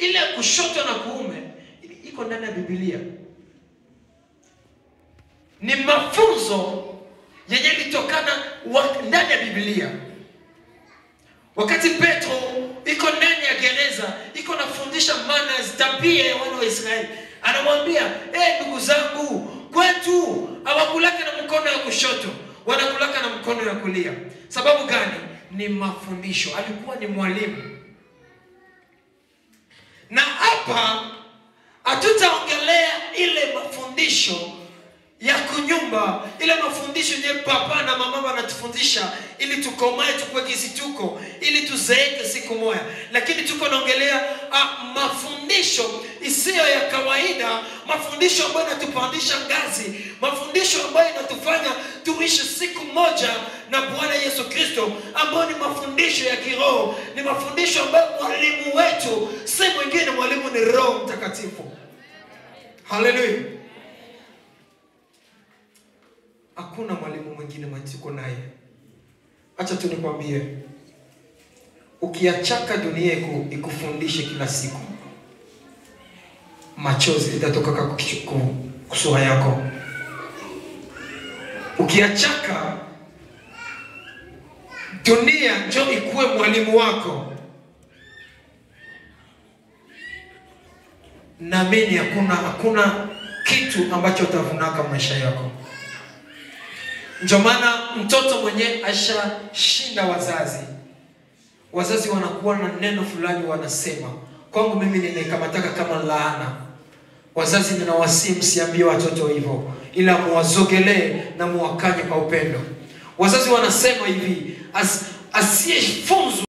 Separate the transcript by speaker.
Speaker 1: ile kushoto na kuume iko ndani ya Biblia. Ni mafunzo yenye litokana ndani ya Biblia. Wakati Petro iko ndani ya gereza, iko nafundisha manners, tabia ya wana wa Israeli, anamwambia, ndugu zangu, kwetu hawakulaka na mkono ya kushoto, wanakulaka na mkono ya kulia. Sababu gani? Ni mafundisho. Alikuwa ni mwalimu. Na hapa hatutaongelea ile mafundisho ya kunyumba, ile mafundisho yenye papa na mama wanatufundisha ili tukomae tukue kisi tuko, ili tuzeeke siku moja. Lakini tuko naongelea mafundisho isiyo ya kawaida, mafundisho ambayo yanatupandisha ngazi, mafundisho ambayo yanatufanya tuishi siku moja na Bwana Yesu Kristo, ambayo ni mafundisho ya kiroho, ni mafundisho ambayo mwalimu wetu si mwingine, mwalimu ni Roho Mtakatifu. Haleluya. Hakuna mwalimu mwingine mwatuko naye. Acha tu nikwambie, ukiachaka dunia ikufundishe kila siku, machozi itatoka kwa kusura yako. Ukiachaka dunia ndio ikuwe mwalimu wako, naamini hakuna kitu ambacho utavunaka maisha yako. Ndio maana mtoto mwenye ashashinda wazazi wanakuwa na neno fulani wanasema, kwangu mimi ninakamataka kama laana. Wazazi ninawasihi msiambie watoto hivyo, ila muwazogelee na muwakanye kwa upendo. Wazazi wanasema hivi, asiyefunzwa